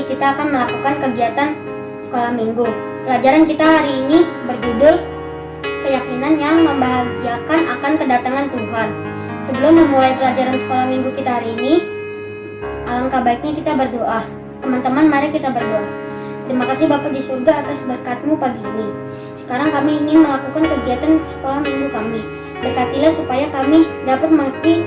kita akan melakukan kegiatan sekolah minggu. Pelajaran kita hari ini berjudul Keyakinan yang Membahagiakan akan Kedatangan Tuhan. Sebelum memulai pelajaran sekolah minggu kita hari ini, alangkah baiknya kita berdoa. Teman-teman, mari kita berdoa. Terima kasih Bapa di surga atas berkat-Mu pagi ini. Sekarang kami ingin melakukan kegiatan sekolah minggu kami. Berkatilah supaya kami dapat mengerti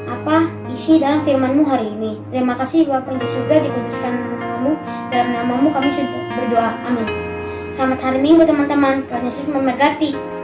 apa isi dalam firman-Mu hari ini. Terima kasih Bapa di surga, dikuduskan nama-Mu. Dalam nama-Mu kami sudah berdoa. Amin. Selamat hari Minggu teman-teman. Tuhan Yesus memberkati.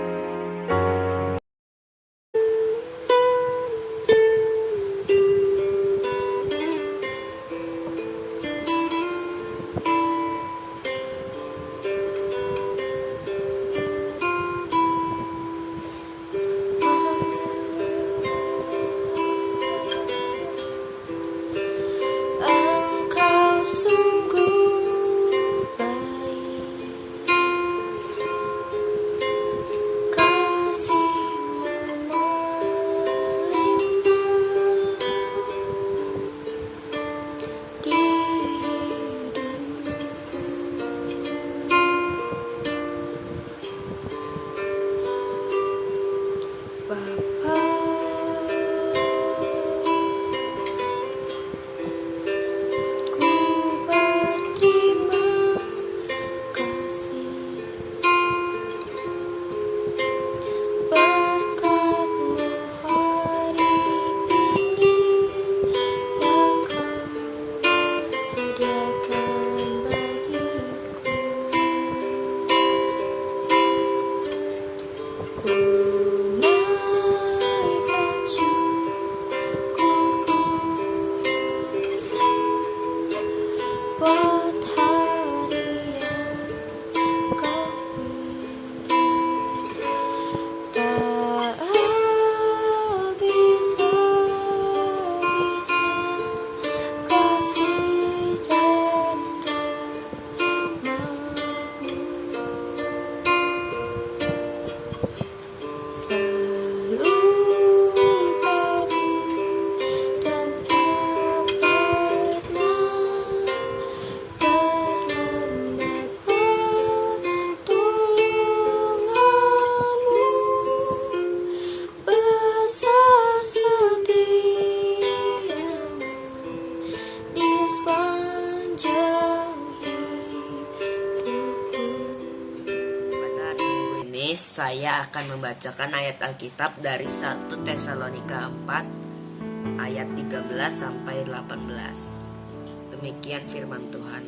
Saya akan membacakan ayat Alkitab dari 1 Tesalonika 4 ayat 13 sampai 18. Demikian firman Tuhan.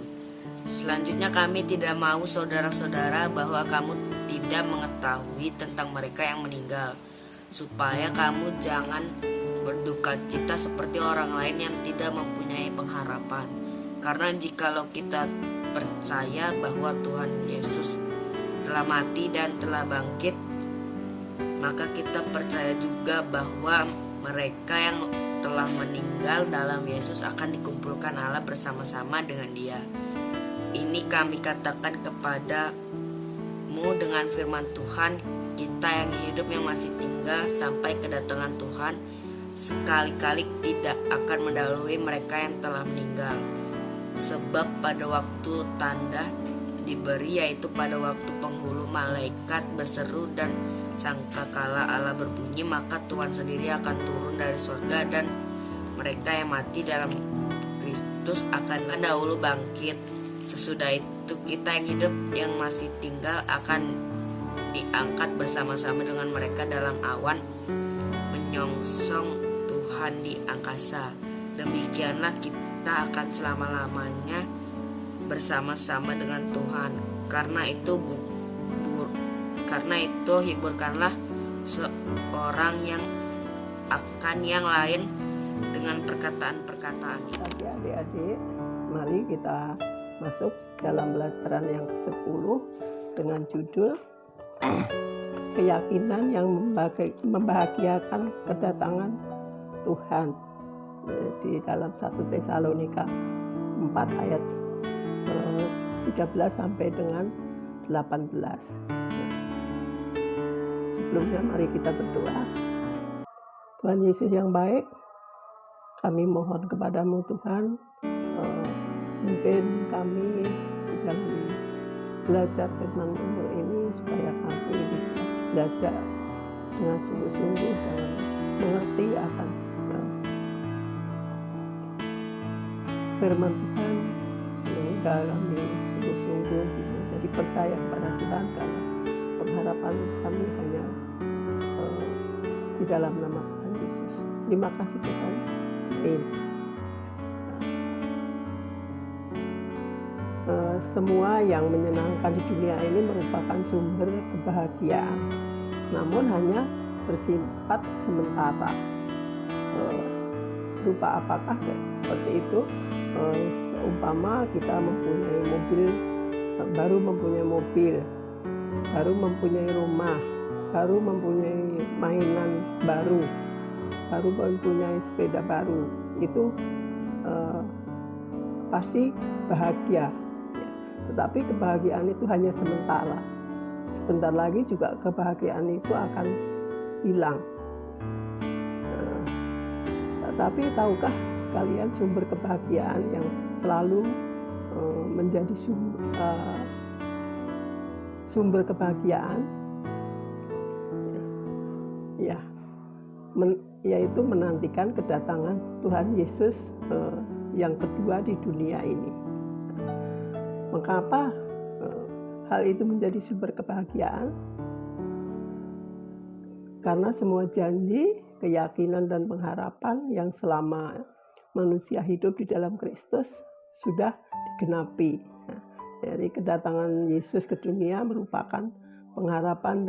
Selanjutnya kami tidak mau saudara-saudara bahwa kamu tidak mengetahui tentang mereka yang meninggal, supaya kamu jangan berduka cita seperti orang lain yang tidak mempunyai pengharapan. Karena jikalau kita percaya bahwa Tuhan Yesus telah mati dan telah bangkit, maka kita percaya juga bahwa mereka yang telah meninggal dalam Yesus akan dikumpulkan Allah bersama-sama dengan Dia. Ini kami katakan kepadamu dengan firman Tuhan, kita yang hidup yang masih tinggal sampai kedatangan Tuhan sekali-kali tidak akan mendahului mereka yang telah meninggal. Sebab pada waktu tanda diberi, yaitu pada waktu penghulu malaikat berseru dan sangkakala Allah berbunyi, maka Tuhan sendiri akan turun dari surga dan mereka yang mati dalam Kristus akan dahulu bangkit. Sesudah itu kita yang hidup yang masih tinggal akan diangkat bersama-sama dengan mereka dalam awan menyongsong Tuhan di angkasa. Demikianlah kita akan selama-lamanya bersama-sama dengan Tuhan. Karena itu hiburkanlah seorang yang akan yang lain dengan perkataan-perkataannya. Adik-adik, mari kita masuk dalam pelajaran yang ke-10 dengan judul Keyakinan yang membahagiakan kedatangan Tuhan. Di dalam 1 Tesalonika 4 ayat 13 sampai dengan 18. Sebelumnya mari kita berdoa. Tuhan Yesus yang baik, kami mohon kepadamu Tuhan, pimpin kami di dalam belajar firman ini supaya kami bisa belajar dengan sungguh-sungguh dan mengerti akan firman Tuhan, sehingga kami sungguh-sungguh menjadi percaya kepada Tuhan, karena pengharapan kami hanya di dalam nama Tuhan Yesus. Terima kasih Tuhan. Amin. Semua yang menyenangkan di dunia ini merupakan sumber kebahagiaan, namun hanya bersifat sementara. Berupa apakah seperti itu? Seumpama kita mempunyai mobil, baru mempunyai mobil, baru mempunyai rumah, baru mempunyai mainan baru, baru mempunyai sepeda baru, itu pasti bahagia. Tetapi kebahagiaan itu hanya sementara. Sebentar lagi juga kebahagiaan itu akan hilang. Tetapi tahukah kalian sumber kebahagiaan yang selalu menjadi sumber kebahagiaan? Ya, yaitu menantikan kedatangan Tuhan Yesus yang kedua di dunia ini. Mengapa hal itu menjadi sumber kebahagiaan? Karena semua janji, keyakinan, dan pengharapan yang selama manusia hidup di dalam Kristus sudah digenapi. Nah, dari kedatangan Yesus ke dunia merupakan pengharapan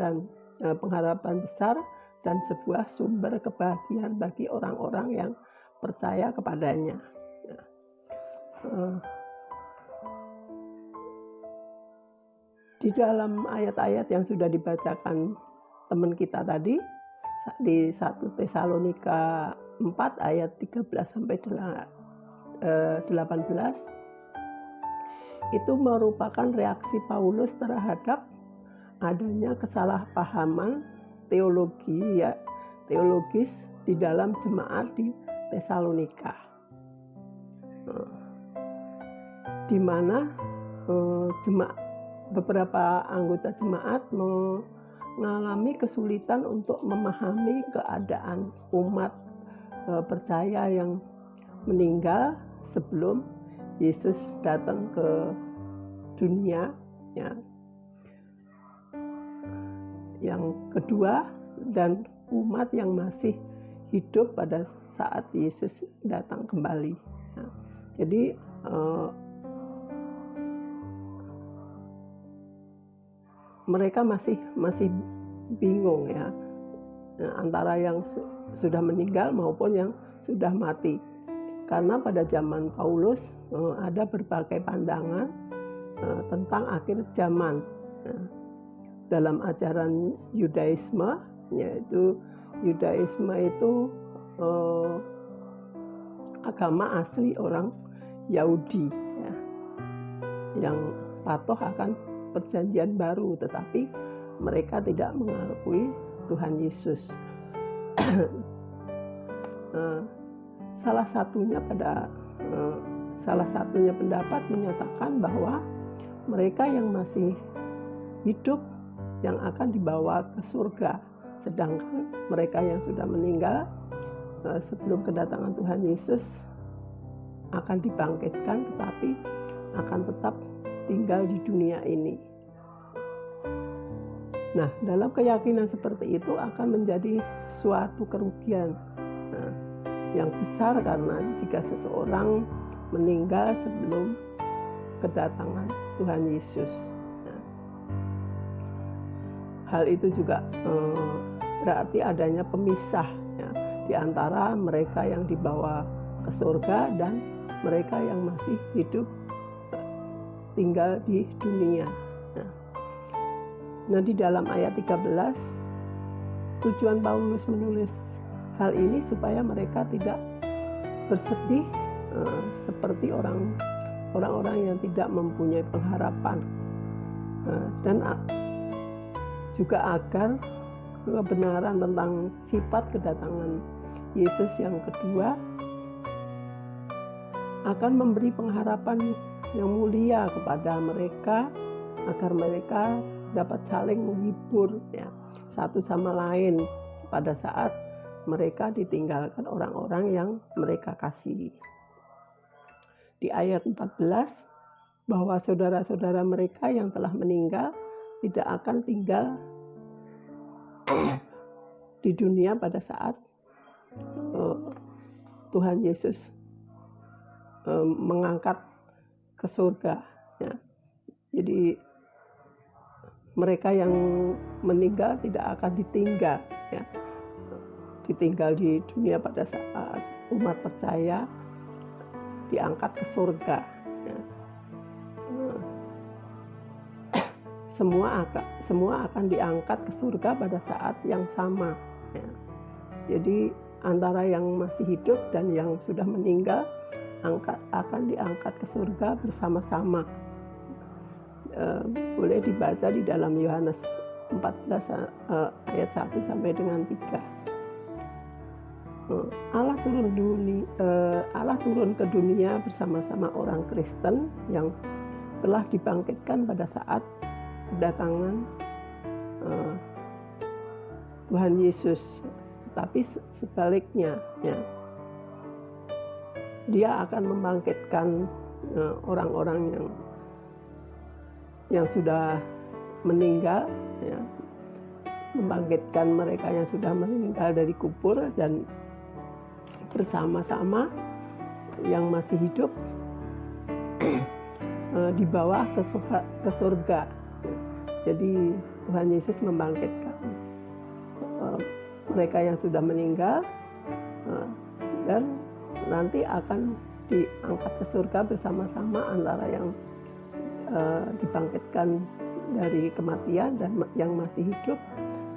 besar dan sebuah sumber kebahagiaan bagi orang-orang yang percaya kepadanya. Di dalam ayat-ayat yang sudah dibacakan teman kita tadi, di 1 Tesalonika 4 ayat 13 sampai 18, itu merupakan reaksi Paulus terhadap adanya kesalahpahaman teologis di dalam jemaat di Tesalonika, di mana beberapa anggota jemaat mengalami kesulitan untuk memahami keadaan umat percaya yang meninggal sebelum Yesus datang ke dunia. Ya. Yang kedua, dan umat yang masih hidup pada saat Yesus datang kembali. Ya. Jadi mereka masih bingung ya, antara yang sudah meninggal maupun yang sudah mati. Karena pada zaman Paulus ada berbagai pandangan tentang akhir zaman. Dalam ajaran Yudaisme, yaitu Yudaisme itu agama asli orang Yahudi ya, yang patuh akan perjanjian baru, tetapi mereka tidak mengakui Tuhan Yesus. Salah satunya pendapat menyatakan bahwa mereka yang masih hidup yang akan dibawa ke surga, sedangkan mereka yang sudah meninggal sebelum kedatangan Tuhan Yesus akan dibangkitkan, tetapi akan tetap tinggal di dunia ini. Nah, dalam keyakinan seperti itu akan menjadi suatu kerugian yang besar, karena jika seseorang meninggal sebelum kedatangan Tuhan Yesus. Hal itu juga berarti adanya pemisah ya, di antara mereka yang dibawa ke surga dan mereka yang masih hidup tinggal di dunia. Nah, di dalam ayat 13, tujuan Paulus menulis hal ini supaya mereka tidak bersedih seperti orang-orang yang tidak mempunyai pengharapan, dan juga agar kebenaran tentang sifat kedatangan Yesus yang kedua akan memberi pengharapan yang mulia kepada mereka agar mereka dapat saling menghibur ya, satu sama lain pada saat mereka ditinggalkan orang-orang yang mereka kasihi. Di ayat 14, bahwa saudara-saudara mereka yang telah meninggal tidak akan tinggal di dunia pada saat Tuhan Yesus mengangkat ke surga ya. Jadi mereka yang meninggal tidak akan ditinggal ya, ditinggal di dunia pada saat umat percaya diangkat ke surga ya. Semua akan diangkat ke surga pada saat yang sama ya. Jadi antara yang masih hidup dan yang sudah meninggal akan diangkat ke surga bersama-sama. Boleh dibaca di dalam Yohanes 14 ayat 1 sampai dengan 3. Allah turun ke dunia bersama-sama orang Kristen yang telah dibangkitkan pada saat kedatangan Tuhan Yesus. Tetapi sebaliknya ya, Dia akan membangkitkan orang-orang yang sudah meninggal ya, membangkitkan mereka yang sudah meninggal dari kubur dan bersama-sama yang masih hidup dibawa ke surga. Jadi Tuhan Yesus membangkitkan mereka yang sudah meninggal dan nanti akan diangkat ke surga bersama-sama antara yang dibangkitkan dari kematian dan yang masih hidup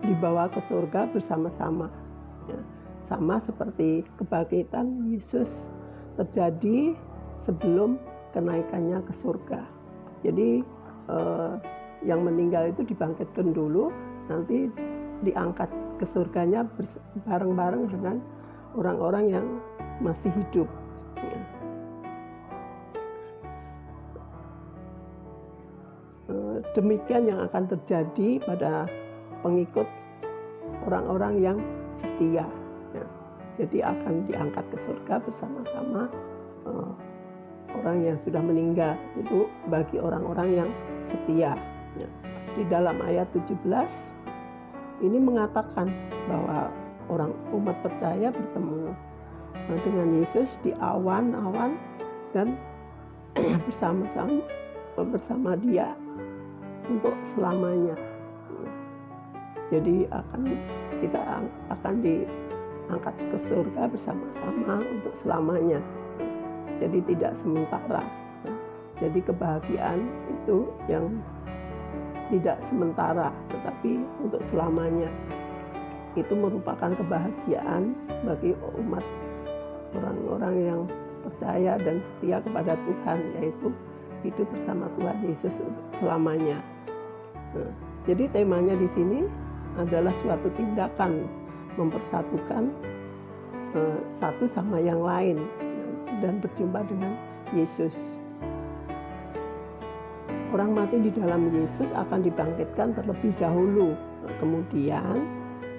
dibawa ke surga bersama-sama ya. Sama seperti kebangkitan Yesus terjadi sebelum kenaikannya ke surga. Jadi yang meninggal itu dibangkitkan dulu, nanti diangkat ke surganya bareng-bareng dengan orang-orang yang masih hidup ya. Demikian yang akan terjadi pada pengikut orang-orang yang setia ya. Jadi akan diangkat ke surga bersama-sama orang yang sudah meninggal, itu bagi orang-orang yang setia ya. Di dalam ayat 17 ini mengatakan bahwa umat percaya bertemu dengan Yesus di awan-awan dan bersama Dia untuk selamanya. Jadi kita akan diangkat ke surga bersama-sama untuk selamanya. Jadi tidak sementara. Jadi kebahagiaan itu yang tidak sementara, tetapi untuk selamanya. Itu merupakan kebahagiaan bagi umat orang-orang yang percaya dan setia kepada Tuhan, yaitu hidup bersama Tuhan Yesus untuk selamanya. Jadi temanya di sini adalah suatu tindakan mempersatukan satu sama yang lain dan berjumpa dengan Yesus. Orang mati di dalam Yesus akan dibangkitkan terlebih dahulu. Kemudian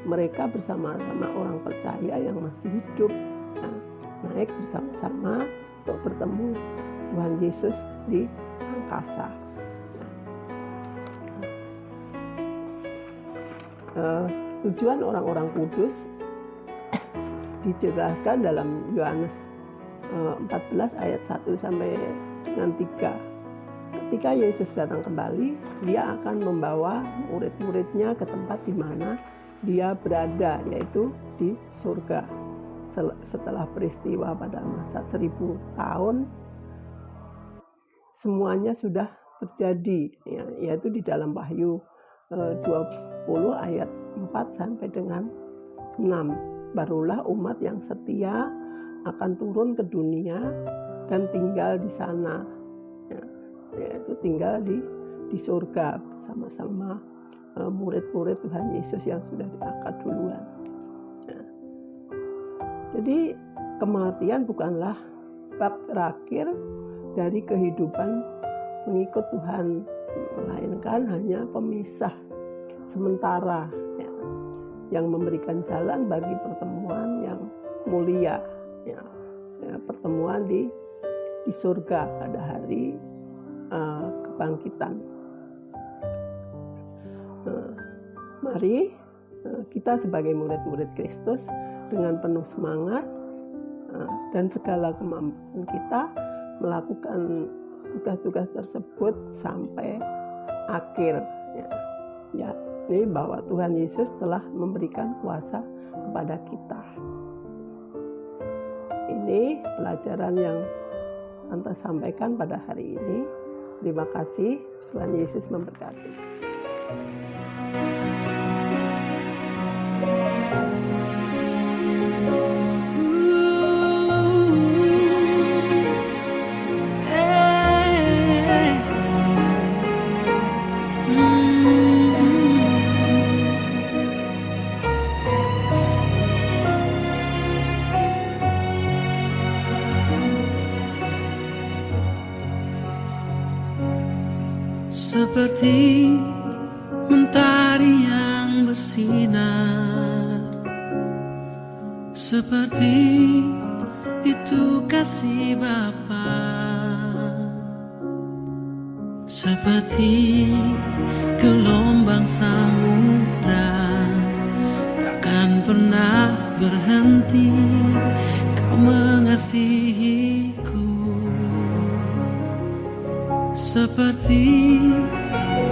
mereka bersama-sama orang percaya yang masih hidup naik bersama-sama untuk bertemu Tuhan Yesus di angkasa. Tujuan orang-orang kudus dijelaskan dalam Yohanes 14 ayat 1 sampai dengan 3. Ketika Yesus datang kembali, Dia akan membawa murid-muridnya ke tempat di mana Dia berada, yaitu di surga. Setelah peristiwa pada masa 1000 tahun, semuanya sudah terjadi, yaitu di dalam Wahyu 20 ayat 4 sampai dengan 6. Barulah umat yang setia akan turun ke dunia dan tinggal di sana, yaitu tinggal di surga bersama-sama murid-murid Tuhan Yesus yang sudah diangkat duluan. Jadi kematian bukanlah bab terakhir dari kehidupan pengikut Tuhan, melainkan hanya pemisah sementara ya, yang memberikan jalan bagi pertemuan yang mulia ya, pertemuan di surga pada hari kebangkitan. Mari kita sebagai murid-murid Kristus dengan penuh semangat dan segala kemampuan kita melakukan tugas-tugas tersebut sampai akhir ya, ini bahwa Tuhan Yesus telah memberikan kuasa kepada kita. Ini pelajaran yang Tante sampaikan pada hari ini. Terima kasih, Tuhan Yesus memberkati. Seperti mentari yang bersinar, seperti itu kasih Bapa, seperti gelombang samudra, takkan pernah berhenti Kau mengasihiku. Seperti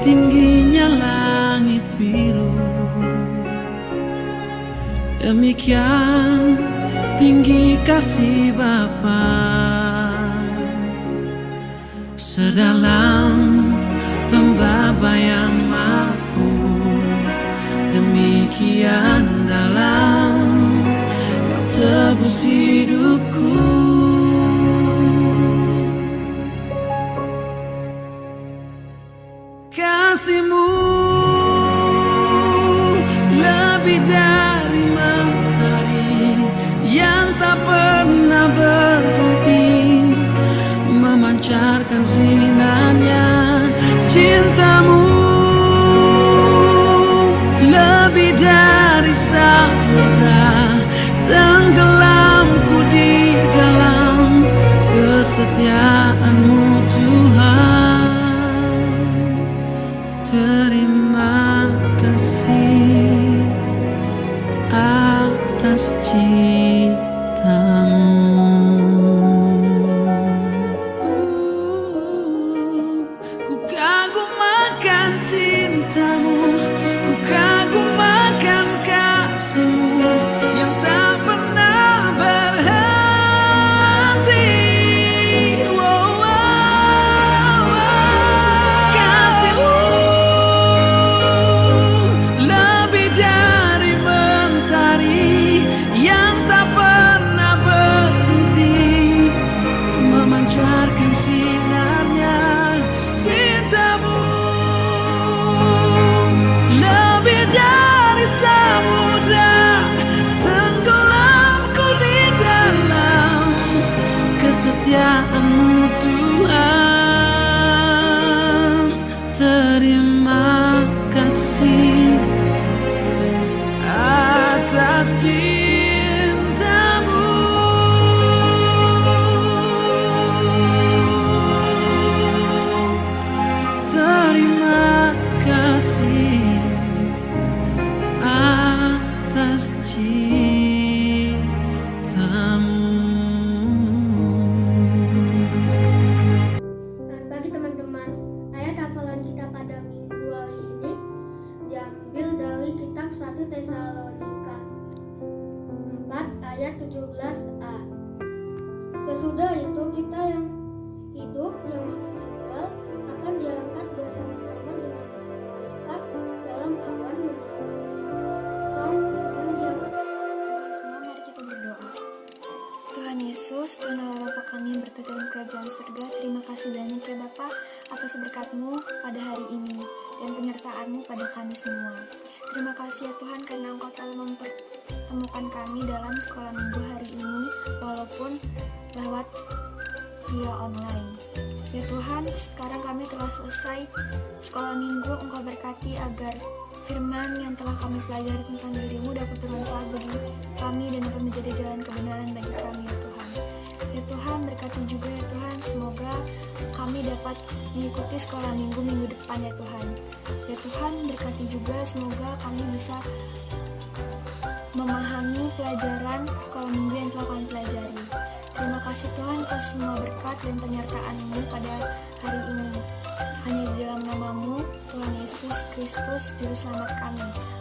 tingginya langit biru, demikian tinggi kasih Bapa. Sedalam lembah bayang mahu, demikian dalam Kau tebus hidupku. Kasih-Mu lebih dari mentari yang tak pernah berhenti memancarkan sinarnya. Cinta-Mu lebih dari samudra, tenggelamku di dalam kesetiaan-Mu Tuhan. Terima kasih atas cinta-Mu. Ku kagum akan cinta-Mu, ku kagum akan kasih-Mu yang tak pernah berhenti. Kesetiaan-Mu Tuhan, terima kasih atas cinta-Mu. Terima kasih atas cinta-Mu. Bagi teman-teman, ayat hafalan kita pada minggu hari ini diambil dari kitab 1 Tesalonika 4 ayat 17a. Sesudah itu kita yang hidup yang masih tinggal akan diangkat bersama-sama dengan malaikat dalam awan menyongsong dengan diangkat. Semua mari kita berdoa. Tuhan Yesus, Tuhan Allah Bapa kami yang berkata dalam kerajaan surga, terima kasih banyak ya Bapa atas berkat-Mu pada hari ini dan penyertaan-Mu pada kami semua. Terima kasih ya Tuhan karena Engkau telah mempertemukan kami dalam sekolah minggu hari ini, walaupun lewat via online. Ya Tuhan, sekarang kami telah selesai sekolah minggu. Engkau berkati agar firman yang telah kami pelajari tentang dirimu dapat bermanfaat bagi kami dan dapat menjadi jalan kebenaran bagi kami ya Tuhan. Ya Tuhan, berkati juga ya Tuhan, semoga kami dapat mengikuti sekolah minggu depan ya Tuhan. Ya Tuhan, berkati juga, semoga kami bisa memahami pelajaran sekolah minggu yang telah kami pelajari. Terima kasih Tuhan atas semua berkat dan penyertaan-Mu pada hari ini. Hanya di dalam nama-Mu, Tuhan Yesus Kristus, Juru Selamat kami.